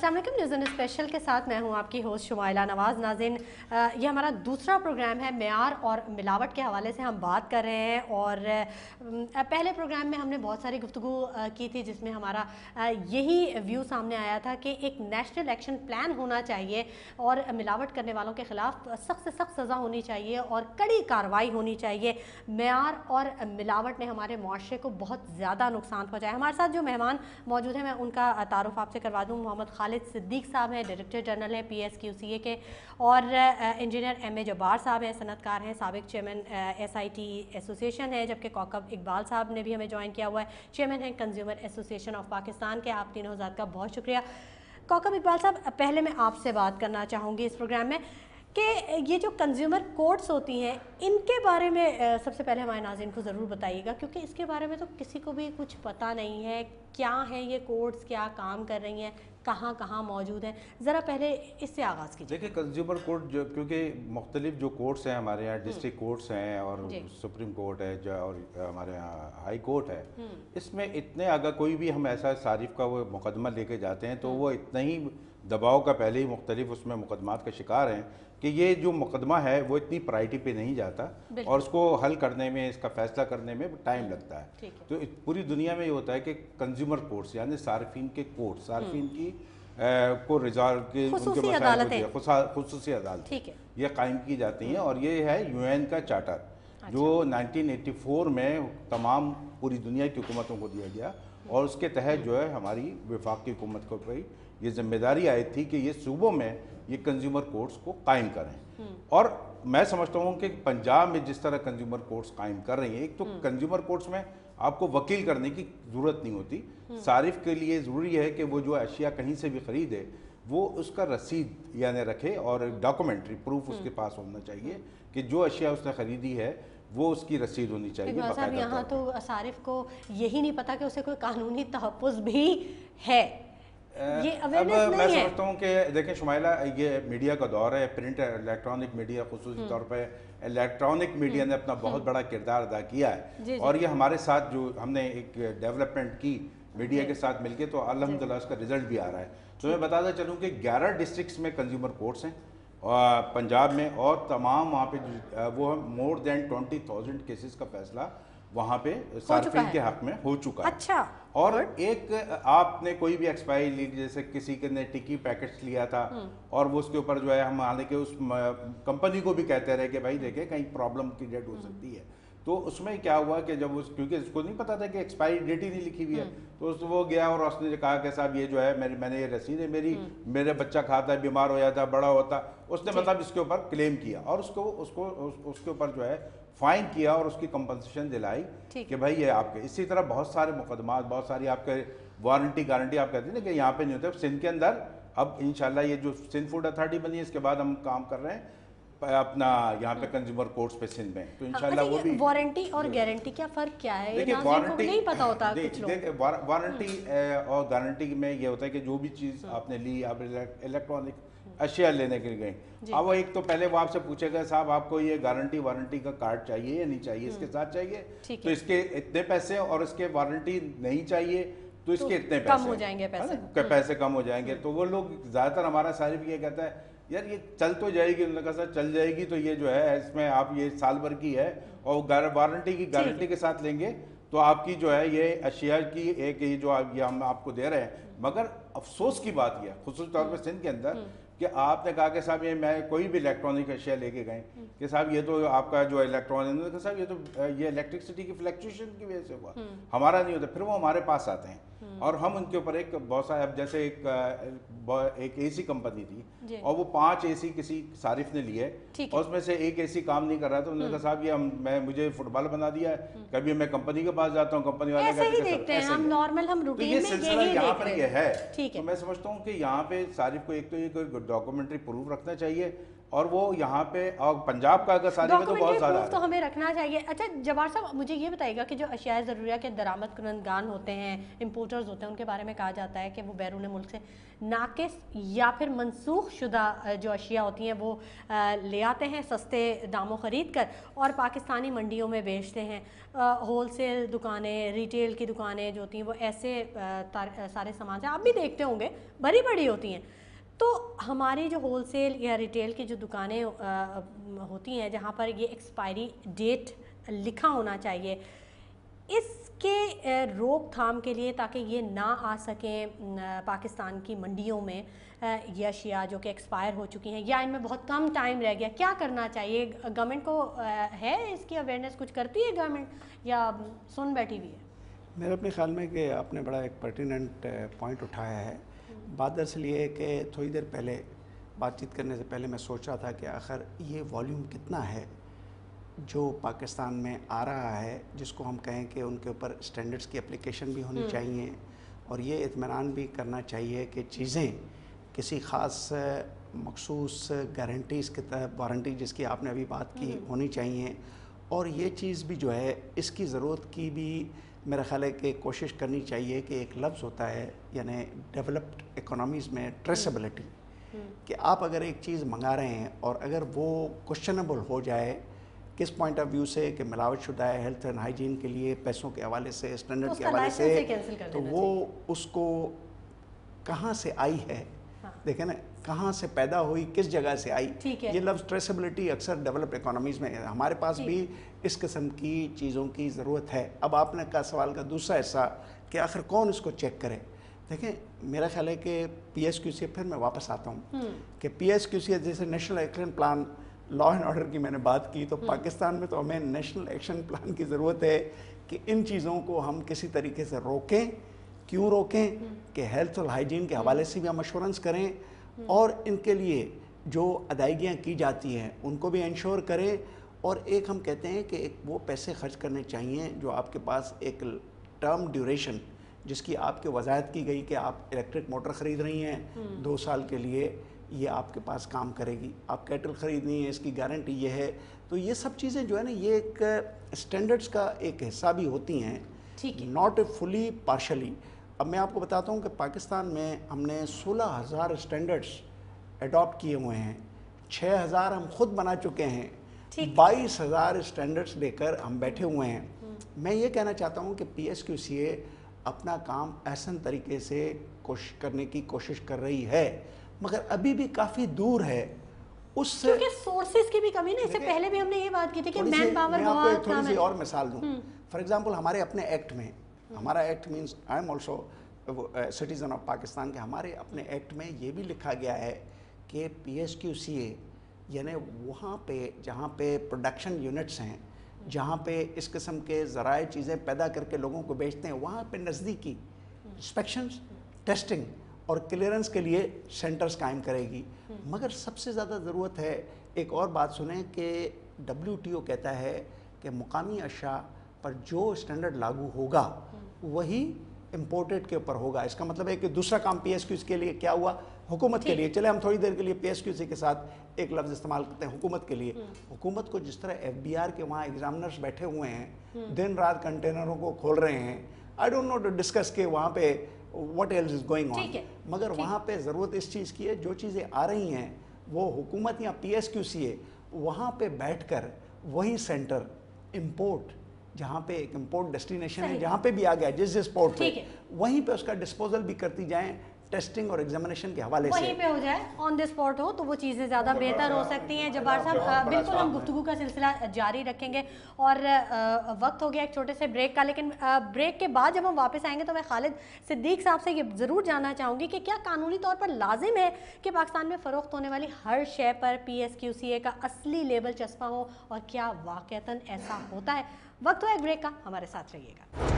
السلام علیکم، نیوزن اسپیشل کے ساتھ میں ہوں آپ کی ہوسٹ شمائلہ نواز۔ ناظرین، یہ ہمارا دوسرا پروگرام ہے، معیار اور ملاوٹ کے حوالے سے ہم بات کر رہے ہیں، اور پہلے پروگرام میں ہم نے بہت ساری گفتگو کی تھی جس میں ہمارا یہی ویو سامنے آیا تھا کہ ایک نیشنل ایکشن پلان ہونا چاہیے اور ملاوٹ کرنے والوں کے خلاف سخت سے سخت سزا ہونی چاہیے اور کڑی کارروائی ہونی چاہیے۔ معیار اور ملاوٹ نے ہمارے معاشرے کو بہت زیادہ نقصان پہنچایا۔ ہمارے ساتھ جو مہمان موجود ہیں میں ان کا تعارف آپ سے کروا دوں۔ محمد خالد صدیق صاحب ہیں، ڈائریکٹر جنرل ہیں PSQCA کے، اور انجینئر MA جبار صاحب ہیں، صنعت کار ہیں، سابق چیئرمین SIT ایسوسیشن ہے، جبکہ کوکب اقبال صاحب نے بھی ہمیں جوائن کیا ہوا ہے، چیئرمین ہیں کنزیومر ایسوسیشن آف پاکستان کے۔ آپ تینوں حضرات کا بہت شکریہ۔ کوکب اقبال صاحب، پہلے میں آپ سے بات کرنا چاہوں گی اس پروگرام میں کہ یہ جو کنزیومر کورٹس ہوتی ہیں ان کے بارے میں سب سے پہلے ہمارے ناظرین کو ضرور بتائیے گا، کیونکہ اس کے بارے میں تو کسی کو بھی کچھ پتہ نہیں ہے۔ کیا ہیں یہ کورٹس، کیا کام کر رہی ہیں، کہاں کہاں موجود ہیں؟ ذرا پہلے اس سے آغاز کیجیے۔ دیکھیں، کنزیومر کورٹ جو کیونکہ مختلف جو کورٹس ہیں ہمارے یہاں، ڈسٹرکٹ کورٹس ہیں اور سپریم کورٹ ہے اور ہمارے یہاں ہائی کورٹ ہے، اس میں اتنے اگر کوئی بھی ہم ایسا صارف کا وہ مقدمہ لے کے جاتے ہیں تو وہ اتنا ہی دباؤ کا پہلے ہی مختلف اس میں مقدمات کا شکار ہیں کہ یہ جو مقدمہ ہے وہ اتنی پرائرٹی پہ نہیں جاتا اور اس کو حل کرنے میں، اس کا فیصلہ کرنے میں ٹائم لگتا ہے۔ تو پوری دنیا میں یہ ہوتا ہے کہ کنزیومر کورٹس یعنی صارفین کے کورٹ، صارفین کی کو ریزالو کی ان کے مسائل کو خصوصی عدالت یہ قائم کی جاتی ہیں، اور یہ ہے UN کا چارٹر جو 1984 میں تمام پوری دنیا کی حکومتوں کو دیا گیا، اور اس کے تحت جو ہے ہماری وفاقی حکومت کو یہ ذمہ داری آئی تھی کہ یہ صوبوں میں یہ کنزیومر کورٹس کو قائم کریں۔ اور میں سمجھتا ہوں کہ پنجاب میں جس طرح کنزیومر کورٹس قائم کر رہی ہیں، ایک تو کنزیومر کورٹس میں آپ کو وکیل کرنے کی ضرورت نہیں ہوتی، صارف کے لیے ضروری ہے کہ وہ جو اشیاء کہیں سے بھی خریدے وہ اس کا رسید یعنی رکھے اور ڈاکومنٹری پروف اس کے پاس ہونا چاہیے کہ جو اشیاء اس نے خریدی ہے وہ اس کی رسید ہونی چاہیے۔ اقبال صاحب، یہاں تو صارف کو یہی نہیں پتا کہ اسے کوئی قانونی تحفظ بھی ہے، یہ اویئرنس نہیں ہے۔ میں سمجھتا ہوں کہ دیکھیں شمائلہ، یہ میڈیا کا دور ہے، پرنٹ الیکٹرانک میڈیا، خصوصی طور پہ الیکٹرانک میڈیا نے اپنا بہت بڑا کردار ادا کیا ہے، اور یہ ہمارے ساتھ جو ہم نے ایک ڈیولپمنٹ کی میڈیا کے ساتھ مل کے تو الحمدللہ اس کا رزلٹ بھی آ رہا ہے۔ تو میں بتاتا چلوں کہ 11 ڈسٹرکٹس میں کنزیومر کورٹس ہیں پنجاب میں، اور تمام وہاں پہ وہ مور دین 20,000 کیسز کا فیصلہ وہاں پہ صارفین کے حق میں ہو چکا ہے۔ اچھا، اور ایک آپ نے کوئی بھی ایکسپائری لی، جیسے کسی کے نے ٹکی پیکٹس لیا تھا اور وہ اس کے اوپر جو ہے ہم حالانکہ اس کمپنی کو بھی کہتے رہے کہ بھائی دیکھیں کہیں پرابلم کی ڈیٹ ہو سکتی ہے، تو اس میں کیا ہوا کہ جب کیونکہ اس کو نہیں پتا تھا کہ ایکسپائری ڈیٹ ہی نہیں لکھی ہوئی ہے، تو وہ گیا اور اس نے کہا کہ صاحب یہ جو ہے میں نے یہ رسید ہے میرے بچہ کھاتا ہے، بیمار ہو جاتا ہے، بڑا ہوتا، اس نے مطلب اس کے اوپر کلیم کیا اور اس کے اوپر جو ہے فائن کیا اور اس کی کمپنسیشن دلائی کہ بھائی یہ آپ کے۔ اسی طرح بہت سارے مقدمات، بہت ساری آپ کے وارنٹی گارنٹی آپ کہتے ہیں نا کہ یہاں پہ نہیں ہوتے، سندھ کے اندر اب انشاءاللہ یہ جو سندھ فوڈ اتھارٹی بنی ہے اس کے بعد ہم کام کر رہے ہیں اپنا یہاں پہ کنزیومر کورٹس پہ سندھ میں، تو انشاءاللہ وہ بھی۔ وارنٹی اور گارنٹی کیا فرق کیا ہے؟ یہ ناظرین کو نہیں پتا ہوتا کچھ لوگ۔ وارنٹی اور گارنٹی میں یہ ہوتا ہے کہ جو بھی چیز آپ نے لی، آپ الیکٹرانک اشیاء لینے کے لیے گئے، اب وہ ایک تو پہلے وہ آپ سے پوچھے گا صاحب آپ کو یہ گارنٹی وارنٹی کا کارڈ چاہیے یا نہیں چاہیے، اس کے ساتھ چاہیے تو اس کے اتنے پیسے، اور اس کے وارنٹی نہیں چاہیے تو اس کے اتنے پیسے کم ہو جائیں گے، پیسے کم ہو جائیں گے۔ تو وہ لوگ زیادہ تر ہمارا صارف یہ کہتا ہے یار یہ چل تو جائے گی، انہوں نے کہا چل جائے گی تو یہ جو ہے اس میں آپ یہ سال بھر کی ہے اور وارنٹی کی گارنٹی کے ساتھ لیں گے تو آپ کی جو ہے یہ اشیاء کی ایک یہ جو یہ ہم آپ کو دے رہے ہیں۔ مگر افسوس کی بات یہ خصوصی طور پہ سندھ کے اندر کہ آپ نے کہا کہ صاحب یہ میں کوئی بھی الیکٹرانک اشیاء لے کے گئے کہ صاحب یہ تو آپ کا جو الیکٹرانک، صاحب یہ تو یہ الیکٹرکسٹی کی فلیکچویشن کی وجہ سے ہوا، ہمارا نہیں ہوتا۔ پھر وہ ہمارے پاس آتے ہیں اور ہم ان کے اوپر ایک بہت سارے، اب جیسے ایک AC کمپنی تھی اور وہ 5 AC کسی صارف نے لیے اور اس میں سے ایک AC کام نہیں کر رہا تھا، انہوں نے کہا صاحب یہ مجھے فٹ بال بنا دیا ہے، کبھی میں کمپنی کے پاس جاتا ہوں، کمپنی والے کہتے ہیں ہم نارمل، ہم روٹین میں یہ سلسلہ یہاں پر یہ ہے۔ ٹھیک ہے، تو میں سمجھتا ہوں کہ یہاں پہ صارف کو ایک تو یہ ڈاکومنٹری پروف رکھنا چاہیے اور وہ یہاں پہ اور پنجاب کا اگر صارف ہے تو بہت زیادہ تو ہمیں رکھنا چاہیے. اچھا جبار صاحب مجھے یہ بتائیے گا کہ جو اشیاء ضروریہ کے درآمد کنندگان ہوتے ہیں, امپورٹرز ہوتے ہیں, ان کے بارے میں کہا جاتا ہے کہ وہ بیرون ملک سے ناقص یا پھر منسوخ شدہ جو اشیاء ہوتی ہیں وہ لے آتے ہیں سستے داموں خرید کر اور پاکستانی منڈیوں میں بیچتے ہیں. ہول سیل دکانیں, ریٹیل کی دکانیں جو ہوتی ہیں وہ ایسے سارے سامان سے آپ بھی دیکھتے ہوں گے بڑی بڑی ہوتی ہیں. تو ہماری جو ہول سیل یا ریٹیل کی جو دکانیں ہوتی ہیں جہاں پر یہ ایکسپائری ڈیٹ لکھا ہونا چاہیے, اس کے روک تھام کے لیے تاکہ یہ نہ آ سکیں پاکستان کی منڈیوں میں یہ اشیاء جو کہ ایکسپائر ہو چکی ہیں یا ان میں بہت کم ٹائم رہ گیا, کیا کرنا چاہیے گورنمنٹ کو؟ ہے اس کی اویئرنیس کچھ کرتی ہے گورنمنٹ یا سن بیٹھی ہوئی ہے؟ میرے اپنے خیال میں کہ آپ نے بڑا ایک پرٹیننٹ پوائنٹ اٹھایا ہے. بات دراصل یہ ہے کہ تھوڑی دیر پہلے بات چیت کرنے سے پہلے میں سوچ رہا تھا کہ آخر یہ والیوم کتنا ہے جو پاکستان میں آ رہا ہے جس کو ہم کہیں کہ ان کے اوپر اسٹینڈرڈس کی اپلیکیشن بھی ہونی چاہیے اور یہ اطمینان بھی کرنا چاہیے کہ چیزیں کسی خاص مخصوص گارنٹیز کے تحت, وارنٹی جس کی آپ نے ابھی بات کی, ہونی چاہیے. اور یہ چیز بھی جو ہے اس کی ضرورت کی بھی میرا خیال ہے کہ کوشش کرنی چاہیے کہ ایک لفظ ہوتا ہے یعنی ڈیولپڈ اکانومیز میں ٹریسیبلٹی, کہ آپ اگر ایک چیز منگا رہے ہیں اور اگر وہ کوشچنیبل ہو جائے کس پوائنٹ آف ویو سے کہ ملاوٹ شدہ ہے ہیلتھ اینڈ ہائیجین کے لیے, پیسوں کے حوالے سے, اسٹینڈرڈ کے حوالے سے, تو وہ اس کو کہاں سے آئی ہے, دیکھیں نا کہاں سے پیدا ہوئی, کس جگہ سے آئی. یہ لفظ ٹریسیبلٹی اکثر ڈیولپڈ اکانومیز میں ہمارے پاس بھی اس قسم کی چیزوں کی ضرورت ہے. اب آپ نے کہا سوال کا دوسرا حصہ کہ آخر کون اس کو چیک کرے. دیکھیں میرا خیال ہے کہ پی ایس کیو سی, پھر میں واپس آتا ہوں کہ پی ایس کیو سی جیسے national action plan law and order کی میں نے بات کی, تو پاکستان میں تو ہمیں نیشنل ایکشن پلان کی ضرورت ہے کہ ان چیزوں کو ہم کسی طریقے سے روکیں. کیوں روکیں کہ ہیلتھ اور ہائیجین کے حوالے سے بھی ہم ایشورنس کریں اور ان کے لیے جو ادائیگیاں کی جاتی ہیں ان کو بھی انشور کریں. اور ایک ہم کہتے ہیں کہ ایک وہ پیسے خرچ کرنے چاہیے جو آپ کے پاس ایک ٹرم ڈیوریشن جس کی آپ کے وضاحت کی گئی کہ آپ الیکٹرک موٹر خرید رہی ہیں 2 سال کے لیے, یہ آپ کے پاس کام کرے گی. آپ کیٹل خریدنی ہے, اس کی گارنٹی یہ ہے. تو یہ سب چیزیں جو ہے نا یہ ایک اسٹینڈرڈس کا ایک حصہ بھی ہوتی ہیں, ناٹ فلی پارشلی. اب میں آپ کو بتاتا ہوں کہ پاکستان میں ہم نے 16,000 اسٹینڈرڈس اڈاپٹ کیے ہوئے ہیں, 6,000 ہم خود بنا چکے ہیں, 22,000 اسٹینڈرڈس لے کر ہم بیٹھے ہوئے ہیں. میں یہ کہنا چاہتا ہوں کہ پی ایس کیو سی اے اپنا کام احسن طریقے سے کرنے کی کوشش کر رہی ہے, مگر ابھی بھی کافی دور ہے اس سے, کیونکہ سورسز کی بھی کمی نہیں. اس سے پہلے بھی ہم نے یہ بات کی تھی کہ مین پاور بہت تھوڑی سی اور مثال دوں. فار ایگزامپل ہمارے اپنے ایکٹ میں, ہمارا act means I am also citizen of Pakistan, کے ہمارے اپنے ایکٹ میں یہ بھی لکھا گیا ہے کہ پی ایس کیو سی اے یعنی وہاں پہ جہاں پہ پروڈکشن یونٹس ہیں, جہاں پہ اس قسم کے ذرائع چیزیں پیدا کر کے لوگوں کو بیچتے ہیں, وہاں پہ نزدیکی انسپیکشنز, ٹیسٹنگ اور کلیئرنس کے لیے سینٹرز قائم کرے گی. مگر سب سے زیادہ ضرورت ہے, ایک اور بات سنیں کہ WTO کہتا ہے کہ مقامی اشیاء پر جو اسٹینڈرڈ لاگو ہوگا وہی امپورٹڈ کے اوپر ہوگا. اس کا مطلب ہے کہ دوسرا کام پی ایس کیو سی کے لیے کیا ہوا, حکومت کے لیے. چلے ہم تھوڑی دیر کے لیے پی ایس کیو سی کے ساتھ ایک لفظ استعمال کرتے ہیں, حکومت کے لیے. حکومت کو جس طرح ایف بی آر کے وہاں ایگزامنرز بیٹھے ہوئے ہیں, دن رات کنٹینروں کو کھول رہے ہیں, I don't know to discuss کہ وہاں پہ what else is going on, مگر وہاں پہ ضرورت اس چیز کی ہے جو چیزیں آ رہی ہیں وہ حکومت یا پی ایس کیو سی اے وہاں پہ بیٹھ کر وہی سینٹر امپورٹ, جہاں پہ ایک امپورٹ ڈیسٹینیشن ہے جہاں پہ بھی آ گیا جس پورٹ پہ, وہیں پہ اس کا ڈسپوزل بھی کرتی جائیں ٹیسٹنگ اور ایگزامینیشن کے حوالے سے, وہیں پہ ہو جائے, آن دی اسپاٹ ہو, تو وہ چیزیں زیادہ بہتر ہو سکتی ہیں. جبار صاحب بالکل ہم گفتگو کا سلسلہ جاری رکھیں گے اور وقت ہو گیا ایک چھوٹے سے بریک کا, لیکن بریک کے بعد جب ہم واپس آئیں گے تو میں خالد صدیق صاحب سے یہ ضرور جاننا چاہوں گی کہ کیا قانونی طور پر لازم ہے کہ پاکستان میں فروخت ہونے والی ہر شے پر پی ایس کیو سی اے کا اصلی لیبل چسپاں ہو, اور کیا واقعتاً ایسا ہوتا ہے؟ وقت ہو ایک بریک کا, ہمارے ساتھ رہیے گا.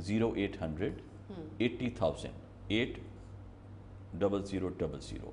0800 80,000 80000।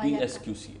PSQCA,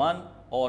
1 or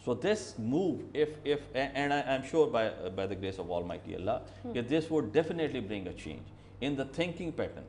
So this move, if and I'm sure by the grace of Almighty Allah, that this would definitely bring a change in the thinking pattern.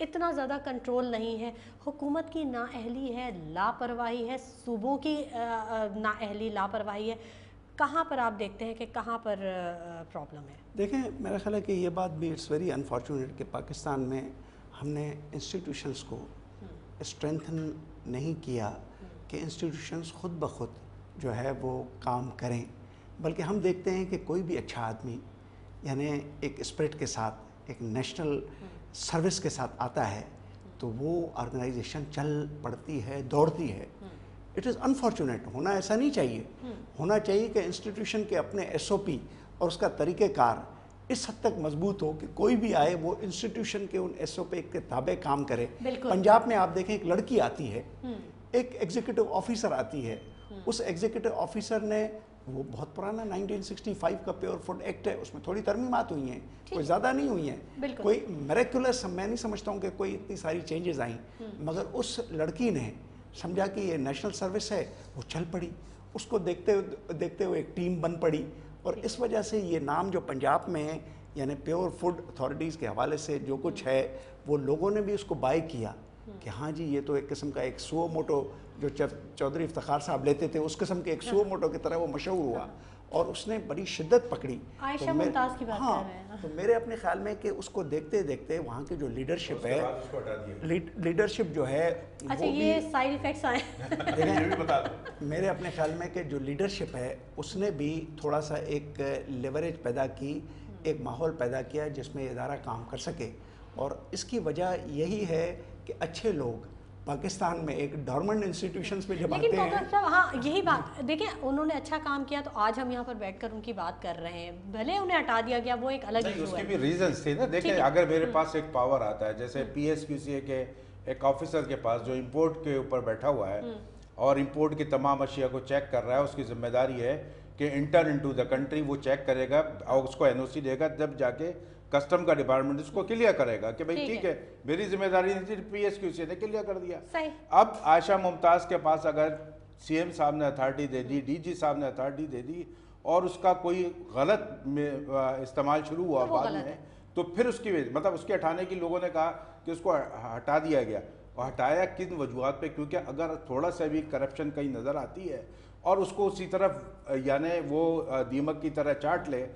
اتنا زیادہ کنٹرول نہیں ہے، حکومت کی نااہلی ہے، لاپرواہی ہے، صوبوں کی نااہلی لاپرواہی ہے، کہاں پر آپ دیکھتے ہیں کہ کہاں پر پرابلم ہے؟ دیکھیں میرا خیال ہے کہ یہ بات بھی اٹس ویری انفارچونیٹ کہ پاکستان میں ہم نے انسٹیٹیوشنس کو اسٹرینتھن نہیں کیا کہ انسٹیٹیوشنس خود بخود جو ہے وہ کام کریں، بلکہ ہم دیکھتے ہیں کہ کوئی بھی اچھا آدمی یعنی ایک اسپرٹ کے ساتھ ایک نیشنل سروس کے ساتھ آتا ہے تو وہ آرگنائزیشن چل پڑتی ہے، دوڑتی ہے. اٹ از انفارچونیٹ، ہونا ایسا نہیں چاہیے. ہونا چاہیے کہ انسٹیٹیوشن کے اپنے ایس او پی اور اس کا طریقہ کار اس حد تک مضبوط ہو کہ کوئی بھی آئے وہ انسٹیٹیوشن کے ان ایس او پی کے تابع کام کرے. پنجاب میں آپ دیکھیں ایک لڑکی آتی ہے، ایک ایگزیکٹو آفیسر آتی ہے، اس ایگزیکٹو آفیسر نے وہ بہت پرانا 1965 کا پیور فوڈ ایکٹ ہے، اس میں تھوڑی ترمیمات ہوئی ہیں، کوئی زیادہ نہیں ہوئی ہیں، کوئی میریکولس میں نہیں سمجھتا ہوں کہ کوئی اتنی ساری چینجز آئیں، مگر اس لڑکی نے سمجھا کہ یہ نیشنل سروس ہے، وہ چل پڑی، اس کو دیکھتے ہوئے ایک ٹیم بن پڑی. اور اس وجہ سے یہ نام جو پنجاب میں یعنی پیور فوڈ اتھارٹیز کے حوالے سے جو کچھ ہے وہ لوگوں نے بھی اس کو بائی کیا کہ ہاں جی یہ تو ایک قسم کا ایک سو موٹو جو چودھری افتخار صاحب لیتے تھے اس قسم کے ایک سو موٹو کی طرح وہ مشہور ہوا اور اس نے بڑی شدت پکڑی. عائشہ ممتاز کی بات کر رہے ہیں. تو میرے اپنے خیال میں کہ اس کو دیکھتے دیکھتے وہاں کی جو لیڈرشپ ہے، لیڈرشپ جو ہے اچھا یہ سائیڈ ایفیکٹس آئے میرے اپنے خیال میں کہ جو لیڈرشپ ہے اس نے بھی تھوڑا سا ایک لیوریج پیدا کی، ایک ماحول پیدا کیا جس میں ادارہ کام کر سکے. اور اس کی وجہ یہی ہے کہ اچھے لوگ پاکستان میں ایک ڈورمنٹ انسٹیٹیوشنز میں جب آتے ہیں. ہاں یہی بات دیکھیں، انہوں نے اچھا کام کیا تو آج ہم یہاں پر بیٹھ کر ان کی بات کر رہے ہیں، بھلے انہیں ہٹا دیا گیا وہ ایک الگ ایشو ہے. اس کی بھی ریزنز تھے نا. دیکھیں اگر میرے پاس ایک پاور آتا ہے جیسے پی ایس کیو سی اے کے ایک آفیسر کے پاس جو امپورٹ کے اوپر بیٹھا ہوا ہے اور امپورٹ کی تمام اشیاء کو چیک کر رہا ہے، اس کی ذمہ داری ہے کہ انٹر انٹو دا کنٹری وہ چیک کرے گا اور اس کو این او سی دے گا، جب جا کے کسٹم کا ڈپارٹمنٹ اس کو کلیئر کرے گا کہ بھئی ٹھیک ہے میری ذمہ داری نہیں تھی، پی ایس کیو سی نے کلیئر کر دیا. اب عائشہ ممتاز کے پاس اگر سی ایم صاحب نے اتھارٹی دے دی، ڈی جی صاحب نے اتھارٹی دے دی اور اس کا کوئی غلط استعمال شروع ہوا بعد میں تو پھر اس کی مطلب اس کے ہٹانے کی لوگوں نے کہا کہ اس کو ہٹا دیا گیا. اور ہٹایا کن وجوہات پہ؟ کیونکہ اگر تھوڑا سا بھی کرپشن کہیں نظر آتی ہے اور اس کو اسی طرف یعنی وہ دیمک کی طرح چاٹ لے،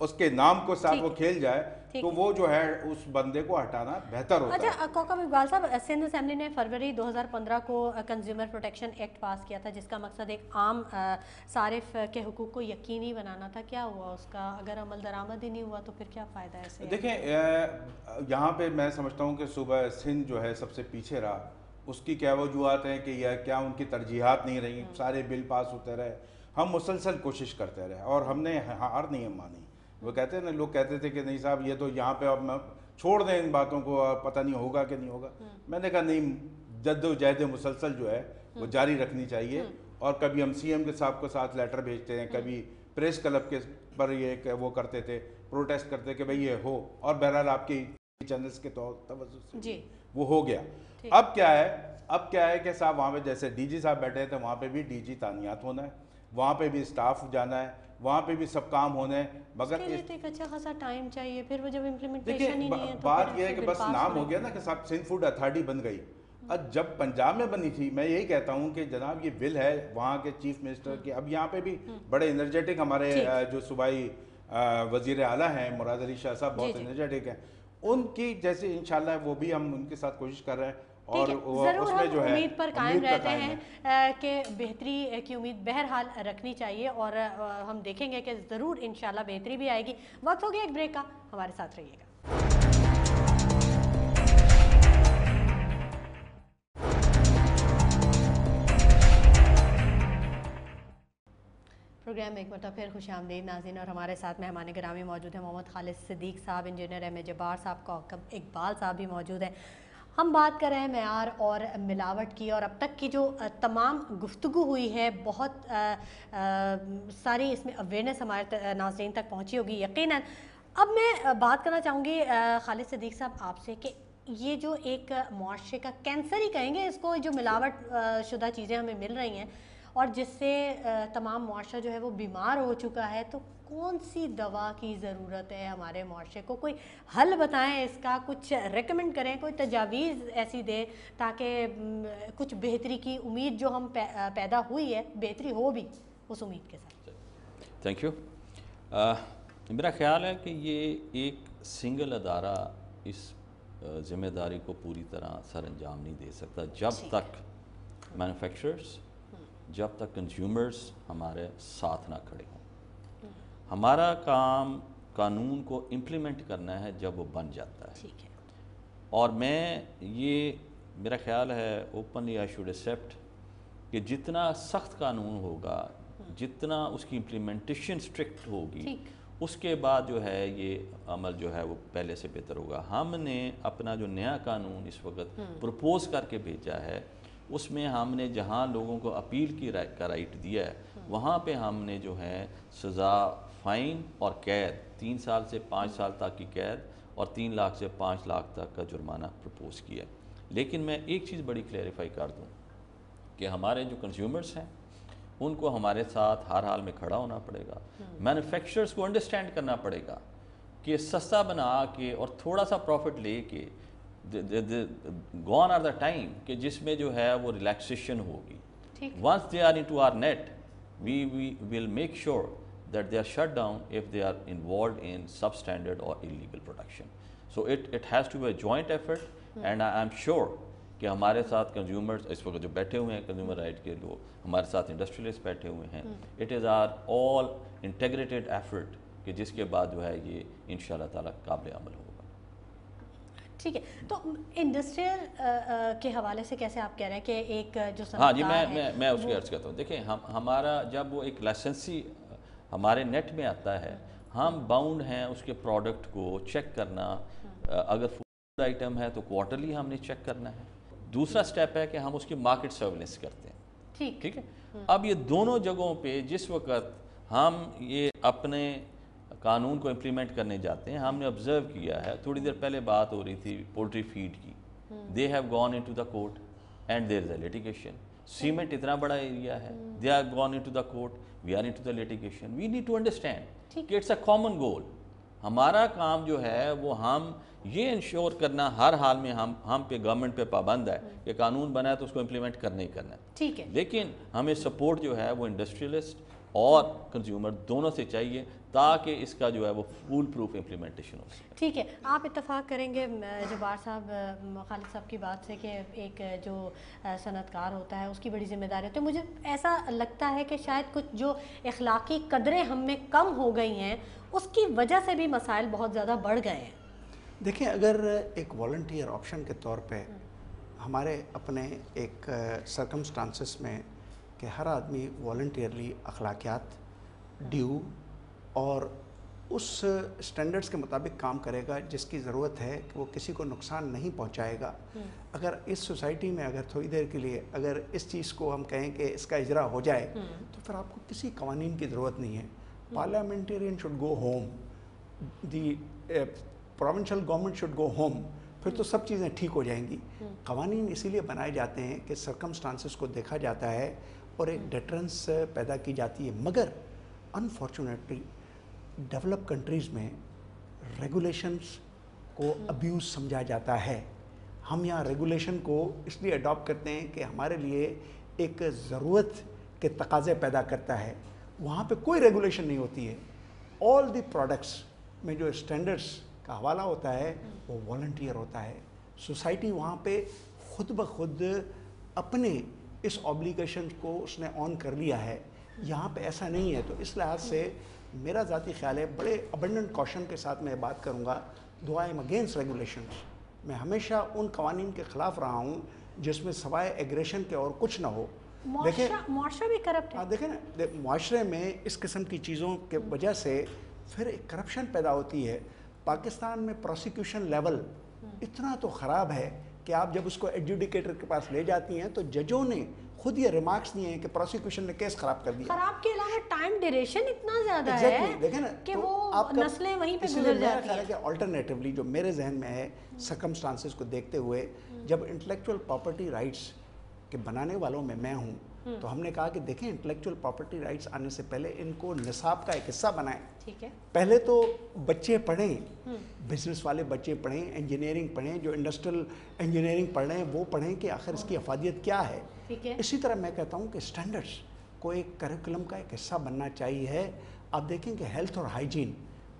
اس کے نام کو ساتھ وہ کھیل جائے تو وہ جو ہے اس بندے کو ہٹانا بہتر ہوتا ہے. اچھا کوکب اقبال صاحب، سندھ اسمبلی نے فروری 2015 کو کنزیومر پروٹیکشن ایکٹ پاس کیا تھا جس کا مقصد ایک عام صارف کے حقوق کو یقینی بنانا تھا. کیا ہوا اس کا؟ اگر عمل درآمد ہی نہیں ہوا تو پھر کیا فائدہ ہے اسے؟ دیکھیں یہاں پہ میں سمجھتا ہوں کہ صوبہ سندھ جو ہے سب سے پیچھے رہا. اس کی کیا وجوہات ہیں کہ یہ کیا ان کی ترجیحات نہیں رہیں، سارے بل پاس ہوتے رہے، ہم مسلسل کوشش کرتے رہے اور ہم نے ہار نہیں مانی. وہ کہتے ہیں نا، لوگ کہتے تھے کہ نہیں صاحب یہ تو یہاں پہ اب چھوڑ دیں ان باتوں کو، پتہ نہیں ہوگا کہ نہیں ہوگا. میں نے کہا نہیں، جد و جہد مسلسل جو ہے وہ جاری رکھنی چاہیے. اور کبھی ہم سی ایم کے صاحب کو ساتھ لیٹر بھیجتے ہیں، کبھی پریس کلب کے پر یہ وہ کرتے تھے، پروٹیسٹ کرتے کہ بھئی یہ ہو، اور بہرحال آپ کی چینلز کے توسط سے وہ ہو گیا. اب کیا ہے کہ صاحب وہاں پہ جیسے ڈی جی صاحب بیٹھے تھے، وہاں پہ بھی ڈی جی تعینات ہونا ہے، وہاں پہ بھی اسٹاف جانا ہے، وہاں پہ بھی سب کام ہونے ہیں. مگر اس کے لیے تو ایک اچھا خاصا ٹائم چاہیے. پھر وہ جب امپلیمنٹیشن ہی نہیں ہے تو بات یہ ہے کہ بس نام ہو گیا نا کہ صاحب سندھ فوڈ اتھارٹی بن گئی. اب جب پنجاب میں بنی تھی، میں یہی کہتا ہوں کہ جناب یہ بل ہے وہاں کے چیف منسٹر کی. اب یہاں پہ بھی بڑے انرجیٹک ہمارے جو صوبائی وزیر اعلیٰ ہیں مراد علی شاہ صاحب، بہت انرجیٹک ہیں. ان کی جیسے انشاءاللہ وہ بھی ہم ان کے ساتھ کوشش کر رہے ہیں اور ضرور ہم امید پر قائم رہتے ہیں کہ بہتری کی امید بہرحال رکھنی چاہیے اور ہم دیکھیں گے کہ ضرور انشاءاللہ بہتری بھی آئے گی. وقت ہو گیا ایک بریک کا، ہمارے ساتھ رہیے گا. پروگرام میں ایک مرتبہ پھر خوش آمدید ناظرین، اور ہمارے ساتھ مہمان گرامی موجود ہیں محمد خالد صدیق صاحب، انجینئر ایم اے جبار صاحب، کوکب اقبال صاحب بھی موجود ہیں. ہم بات کر رہے ہیں معیار اور ملاوٹ کی، اور اب تک کی جو تمام گفتگو ہوئی ہے بہت ساری اس میں اویئرنیس ہمارے ناظرین تک پہنچی ہوگی یقیناً. اب میں بات کرنا چاہوں گی خالد صدیق صاحب آپ سے کہ یہ جو ایک معاشرے کا کینسر ہی کہیں گے اس کو، جو ملاوٹ شدہ چیزیں ہمیں مل رہی ہیں اور جس سے تمام معاشرہ جو ہے وہ بیمار ہو چکا ہے، تو کون سی دوا کی ضرورت ہے ہمارے معاشرے کو؟ کوئی حل بتائیں اس کا، کچھ ریکمنڈ کریں، کوئی تجاویز ایسی دیں تاکہ کچھ بہتری کی امید جو ہم پیدا ہوئی ہے بہتری ہو بھی اس امید کے ساتھ۔ Thank you. میرا خیال ہے کہ یہ ایک سنگل ادارہ اس ذمہ داری کو پوری طرح سر انجام نہیں دے سکتا جب تک مینوفیکچررز، جب تک کنزیومرز ہمارے ساتھ نہ کھڑے ہوں۔ ہمارا کام قانون کو امپلیمنٹ کرنا ہے جب وہ بن جاتا ہے، اور یہ میرا خیال ہے اوپنلی آئی شوڈ ایکسیپٹ کہ جتنا سخت قانون ہوگا، جتنا اس کی امپلیمنٹیشن اسٹرکٹ ہوگی، اس کے بعد جو ہے یہ عمل جو ہے وہ پہلے سے بہتر ہوگا۔ ہم نے اپنا جو نیا قانون اس وقت پروپوز کر کے بھیجا ہے، اس میں ہم نے جہاں لوگوں کو اپیل کی رائٹ دیا ہے، وہاں پہ ہم نے جو ہے سزا، فائن اور قید، 3 سال سے 5 سال تک کی قید اور 3 لاکھ سے 5 لاکھ تک کا جرمانہ پروپوز کیا ہے۔ لیکن میں ایک چیز بڑی کلیریفائی کر دوں کہ ہمارے جو کنزیومرز ہیں ان کو ہمارے ساتھ ہر حال میں کھڑا ہونا پڑے گا۔ مینوفیکچررز کو انڈرسٹینڈ کرنا پڑے گا کہ سستا بنا کے اور تھوڑا سا پروفٹ لے کے گون آر دا ٹائم کہ جس میں جو ہے وہ ریلیکسیشن ہوگی۔ Once they are into our net, we will make sure that they are shut down if they are involved in substandard or illegal production. So it has to be a joint effort, and I am sure کہ ہمارے ساتھ consumers اس وقت جو بیٹھے ہوئے ہیں، consumer right کے لوگ ہمارے ساتھ انڈسٹریلسٹ بیٹھے ہوئے ہیں، it is our all integrated effort کہ جس کے بعد جو ہے یہ انشاءاللہ تعالیٰ قابل عمل ہوگا۔ ٹھیک ہے، تو انڈسٹریل کے حوالے سے کیسے آپ کہہ رہے ہیں کہ ایک جو ہاں جی، میں اس کی عرض کرتا ہوں۔ دیکھیں ہمارا جب وہ ایک لائسنسی ہمارے نیٹ میں آتا ہے، ہم باؤنڈ ہیں اس کے پروڈکٹ کو چیک کرنا۔ اگر فوڈ آئٹم ہے تو کوارٹرلی ہم نے چیک کرنا ہے۔ دوسرا سٹیپ ہے کہ ہم اس کی مارکیٹ سرویلنس کرتے ہیں۔ ٹھیک ہے، اب یہ دونوں جگہوں پہ جس وقت ہم یہ اپنے قانون کو امپلیمنٹ کرنے جاتے ہیں، ہم نے آبزرو کیا ہے، تھوڑی دیر پہلے بات ہو رہی تھی پولٹری فیڈ کی، they have gone into the court and there is a litigation. Cement اتنا بڑا ایریا ہے، they are gone into the court, we are into the litigation. We need to understand کہ اٹس اے کامن گول۔ ہمارا کام جو ہے وہ ہم یہ انشور کرنا ہر حال میں ہم پہ گورنمنٹ پہ پابند ہے کہ قانون بنا ہے تو اس کو امپلیمنٹ کرنا ہی کرنا ہے۔ ٹھیک ہے، لیکن ہمیں سپورٹ جو ہے وہ انڈسٹریلسٹ اور کنزیومر دونوں سے چاہیے تاکہ اس کا جو ہے وہ فول پروف امپلیمنٹیشن ہو سکے۔ ٹھیک ہے، آپ اتفاق کریں گے جبار صاحب خالد صاحب کی بات سے کہ ایک جو صنعت کار ہوتا ہے اس کی بڑی ذمہ داری ہوتی ہے۔ مجھے ایسا لگتا ہے کہ شاید کچھ جو اخلاقی قدریں ہم میں کم ہو گئی ہیں اس کی وجہ سے بھی مسائل بہت زیادہ بڑھ گئے ہیں۔ دیکھیں، اگر ایک والنٹیئر آپشن کے طور پہ ہمارے اپنے ایک سرکمسٹانسز میں کہ ہر آدمی والنٹیئرلی اخلاقیات، ڈیو اور اس سٹینڈرڈز کے مطابق کام کرے گا جس کی ضرورت ہے کہ وہ کسی کو نقصان نہیں پہنچائے گا، اگر اس سوسائٹی میں اگر تھوڑی دیر کے لیے اگر اس چیز کو ہم کہیں کہ اس کا اجرا ہو جائے تو پھر آپ کو کسی قوانین کی ضرورت نہیں ہے۔ Parliamentarian should go home, the provincial government should go home, پھر تو سب چیزیں ٹھیک ہو جائیں گی۔ قوانین اسی لیے بنائے جاتے ہیں کہ سرکمسٹانسز کو دیکھا جاتا ہے اور ایک ڈیٹرنس پیدا کی جاتی ہے، مگر انفارچونیٹلی ڈیولپ کنٹریز میں ریگولیشنز کو ابیوز سمجھا جاتا ہے۔ ہم یہاں ریگولیشن کو اس لیے اڈاپٹ کرتے ہیں کہ ہمارے لیے ایک ضرورت کے تقاضے پیدا کرتا ہے، وہاں پہ کوئی ریگولیشن نہیں ہوتی ہے۔ آل دی پروڈکٹس میں جو اسٹینڈرڈس کا حوالہ ہوتا ہے وہ والنٹیئر ہوتا ہے۔ سوسائٹی وہاں پہ خود بخود اپنے اس آبلیگیشن کو اس نے آن کر لیا ہے، یہاں پہ ایسا نہیں ہے۔ تو اس لحاظ سے میرا ذاتی خیال ہے، بڑے ابنڈنٹ کوشن کے ساتھ میں بات کروں گا، دو آئی ایم اگینسٹ ریگولیشنز۔ میں ہمیشہ ان قوانین کے خلاف رہا ہوں جس میں سوائے ایگریشن کے اور کچھ نہ ہو۔ معاشرہ بھی کرپٹ ہے۔ دیکھیں نا، معاشرے میں اس قسم کی چیزوں کے وجہ سے پھر ایک کرپشن پیدا ہوتی ہے۔ پاکستان میں پروسیکیوشن لیول اتنا تو خراب ہے کہ آپ جب اس کو ایڈجوڈیکیٹر کے پاس لے جاتی ہیں تو ججوں نے خود یہ ریمارکس دیے ہیں کہ پروسیکیوشن نے کیس خراب کر دیا۔ خراب کے علاوہ ٹائم ڈیوریشن اتنا زیادہ ہے دیکھیں نا کہ وہ نسلیں وہیں پہ گزر جاتی ہیں۔ کہ آلٹرنیٹیولی جو میرے ذہن میں ہے سرکمسٹانسز کو دیکھتے ہوئے، جب انٹلیکچوئل پراپرٹی رائٹس کہ بنانے والوں میں ہوں، تو ہم نے کہا کہ دیکھیں انٹلیکچوئل پراپرٹی رائٹس آنے سے پہلے ان کو نصاب کا ایک حصہ بنائیں. ٹھیک ہے. پہلے تو بچے پڑھیں، بزنس والے بچے پڑھیں، انجینئرنگ پڑھیں، جو انڈسٹریل انجینئرنگ پڑھ رہے ہیں وہ پڑھیں کہ آخر اس کی افادیت کیا ہے. ٹھیک ہے. اسی طرح میں کہتا ہوں کہ اسٹینڈرڈس کو ایک کریکولم کا ایک حصہ بننا چاہیے. آپ دیکھیں کہ ہیلتھ اور ہائیجین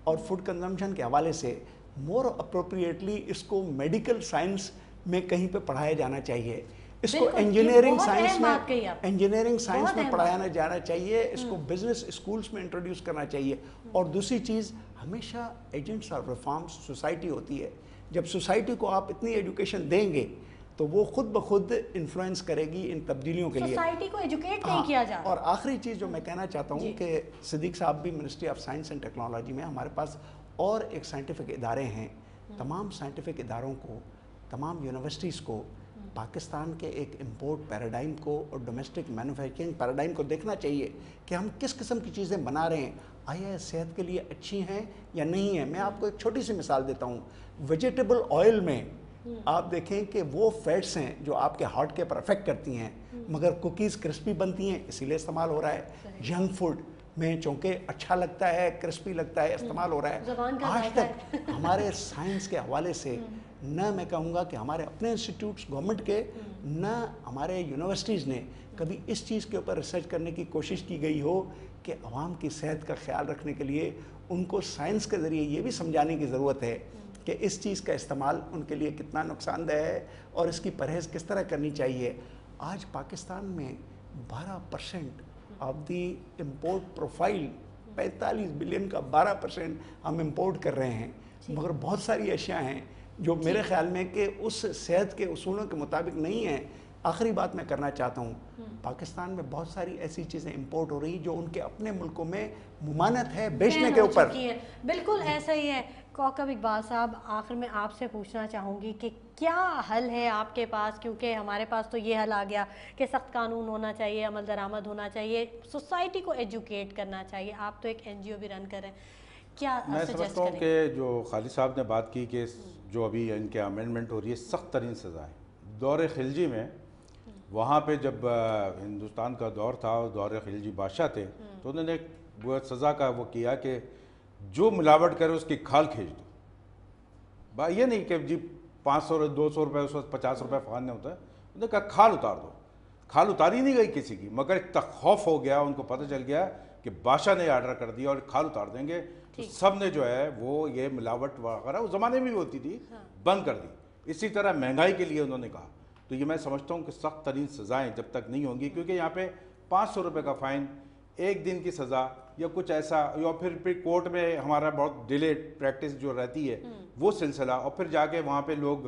اور فوڈ کنزمپشن کے حوالے سے مور اپروپریٹلی اس کو میڈیکل سائنس میں کہیں پہ پڑھایا جانا چاہیے. اس کو انجینئرنگ سائنس میں پڑھانا جانا چاہیے. اس کو بزنس اسکولس میں انٹروڈیوس کرنا چاہیے. اور دوسری چیز، ہمیشہ ایجنٹس آف ریفارمس سوسائٹی ہوتی ہے. جب سوسائٹی کو آپ اتنی ایجوکیشن دیں گے تو وہ خود بخود انفلوئنس کرے گی ان تبدیلیوں کے لیے. سوسائٹی کو ایجوکیٹ نہیں کیا جا رہا. اور آخری چیز جو میں کہنا چاہتا ہوں کہ صدیق صاحب بھی ministry of science and technology میں، ہمارے پاس اور ایک سائنٹیفک ادارے ہیں. تمام سائنٹیفک اداروں کو، تمام یونیورسٹیز کو پاکستان کے ایک امپورٹ پیراڈائم کو اور ڈومیسٹک مینوفیکچرنگ پیراڈائم کو دیکھنا چاہیے کہ ہم کس قسم کی چیزیں بنا رہے ہیں، آیا صحت کے لیے اچھی ہیں یا نہیں ہیں. میں آپ کو ایک چھوٹی سی مثال دیتا ہوں. ویجیٹیبل آئل میں آپ دیکھیں کہ وہ فیٹس ہیں جو آپ کے ہارٹ کے پر افیکٹ کرتی ہیں، مگر کوکیز کرسپی بنتی ہیں اسی لیے استعمال ہو رہا ہے. جنک فوڈ میں چونکہ اچھا لگتا ہے، کرسپی لگتا ہے، استعمال ہو رہا ہے. آج تک ہمارے سائنس کے حوالے سے نہ میں کہوں گا کہ ہمارے اپنے انسٹیٹیوٹس گورنمنٹ کے، نہ ہمارے یونیورسٹیز نے کبھی اس چیز کے اوپر ریسرچ کرنے کی کوشش کی گئی ہو کہ عوام کی صحت کا خیال رکھنے کے لیے ان کو سائنس کے ذریعے یہ بھی سمجھانے کی ضرورت ہے کہ اس چیز کا استعمال ان کے لیے کتنا نقصان دہ ہے اور اس کی پرہیز کس طرح کرنی چاہیے. آج پاکستان میں 12% of the import profile, 45 billion کا 12% ہم امپورٹ کر رہے ہیں. مگر بہت ساری اشیاء ہیں جو میرے خیال میں کہ اس صحت کے اصولوں کے مطابق نہیں ہیں. آخری بات میں کرنا چاہتا ہوں، پاکستان میں بہت ساری ایسی چیزیں امپورٹ ہو رہی جو ان کے اپنے ملکوں میں ممانعت ہے بیچنے کے اوپر. بالکل ایسا ہی ہے. کوکب اقبال صاحب، آخر میں آپ سے پوچھنا چاہوں گی کہ کیا حل ہے آپ کے پاس؟ کیونکہ ہمارے پاس تو یہ حل آ گیا کہ سخت قانون ہونا چاہیے، عمل درآمد ہونا چاہیے، سوسائٹی کو ایجوکیٹ کرنا چاہیے. آپ تو ایک NGO بھی رن کر رہے ہیں، کیا میں سمجھتا ہوں کہ جو خالد صاحب نے بات کی کہ جو ابھی ان کے امینڈمنٹ ہو رہی ہے، سخت ترین سزائیں. دور خلجی میں وہاں پہ جب ہندوستان کا دور تھا اور دور خلجی بادشاہ تھے تو انہوں نے وہ سزا کا وہ کیا کہ جو ملاوٹ کرے اس کی کھال کھینچ دو. یہ نہیں کہ جی 500 200 روپے، اس وقت 50 روپے فائن نہیں ہوتا ہے. انہوں نے کہا کھال اتار دو. کھال اتاری نہیں گئی کسی کی، مگر اتنا خوف ہو گیا، ان کو پتہ چل گیا کہ بادشاہ نے آرڈر کر دیا اور کھال اتار دیں گے، تو سب نے جو ہے وہ یہ ملاوٹ وغیرہ اس زمانے میں بھی ہوتی تھی بند کر دی. اسی طرح مہنگائی کے لیے انہوں نے کہا. تو یہ میں سمجھتا ہوں کہ سخت ترین سزائیں جب تک نہیں ہوں گی، کیونکہ یہاں پہ 500 روپے کا فائن، 1 دن کی سزا یا کچھ ایسا، یا پھر کورٹ میں ہمارا بہت ڈیلے پریکٹس جو رہتی ہے وہ سلسلہ، اور پھر جا کے وہاں پہ لوگ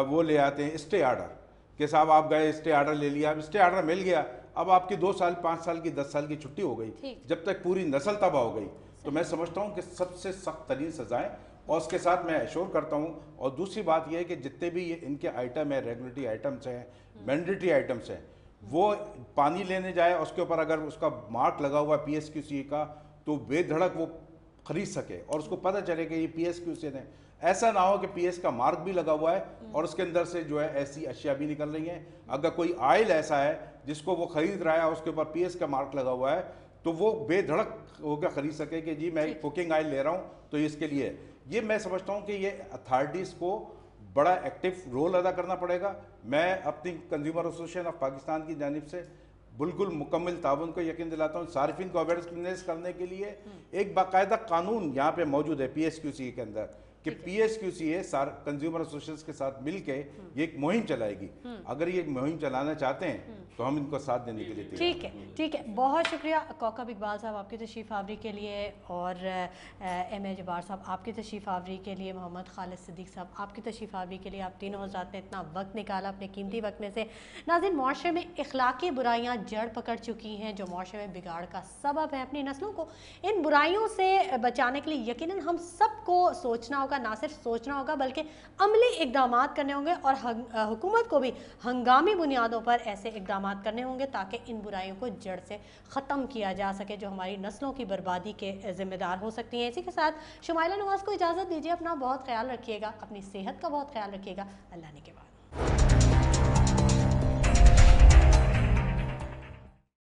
وہ لے آتے ہیں اسٹے آرڈر کہ صاحب آپ گئے اسٹے آرڈر لے لیا، اب اسٹے آرڈر مل گیا، اب آپ کی 2 سال 5 سال کی 10 سال کی چھٹی ہو گئی، جب تک پوری نسل تباہ ہو گئی. تو میں سمجھتا ہوں کہ سب سے سخت ترین سزائیں، اور اس کے ساتھ میں ایشور کرتا ہوں. اور دوسری بات یہ ہے کہ جتنے بھی ان کے آئٹم ہیں، ریگولیٹری آئٹمس ہیں، مینڈیٹری آئٹمس ہیں، وہ پانی لینے جائے اس کے اوپر اگر اس کا مارک لگا ہوا ہے PSQC کا، تو بے دھڑک وہ خرید سکے اور اس کو پتہ چلے کہ یہ PSQC ہے. ایسا نہ ہو کہ PS کا مارک بھی لگا ہوا ہے اور اس کے اندر سے جو ہے ایسی اشیاء بھی نکل رہی ہیں. اگر کوئی آئل ایسا ہے جس کو وہ خرید رہا ہے اس کے اوپر PS کا مارک لگا ہوا ہے، تو وہ بے دھڑک ہو کے خرید سکے کہ جی میں کوکنگ آئل لے رہا ہوں تو اس کے لیے. یہ میں سمجھتا ہوں کہ یہ اتھارٹیز کو بڑا ایکٹیو رول ادا کرنا پڑے گا. میں اپنی کنزیومر ایسوسیشن آف پاکستان کی جانب سے بالکل مکمل تعاون کو یقین دلاتا ہوں. صارفین کو اویئرنیس کرنے کے لیے ایک باقاعدہ قانون یہاں پہ موجود ہے PSQC کے اندر کہ PSQC کنزیومر ایسوسیشن کے ساتھ مل کے یہ ایک مہم چلائے گی. اگر یہ مہم چلانا چاہتے ہیں تو ہم ان کو ساتھ دینے کے لیے تیار ہیں. ٹھیک ہے. بہت شکریہ کوکب اقبال صاحب آپ کی تشریف آوری کے لیے، اور MA جبار صاحب آپ کی تشریف آوری کے لیے، محمد خالد صدیق صاحب آپ کی تشریف آوری کے لیے. آپ تینوں حضرات نے اتنا وقت نکالا اپنے قیمتی وقت میں سے. ناظرین، معاشرے میں اخلاقی برائیاں جڑ پکڑ چکی ہیں جو معاشرے میں بگاڑ کا سبب ہے. اپنی نسلوں کو ان برائیوں سے بچانے کے لیے یقیناً ہم سب کو سوچنا ہوگا، نہ صرف سوچنا ہوگا بلکہ عملی اقدامات کرنے ہوں گے، اور حکومت کو بھی ہنگامی بنیادوں پر ایسے اقدامات کرنے ہوں گے تاکہ ان برائیوں کو جڑ سے ختم کیا جا سکے جو ہماری نسلوں کی بربادی کے ذمہ دار ہو سکتی ہیں. اسی کے ساتھ شمائلہ نواز کو اجازت دیجیے. اپنا بہت خیال رکھیے گا، اپنی صحت کا بہت خیال رکھیے گا. اللہ نے کے بعد.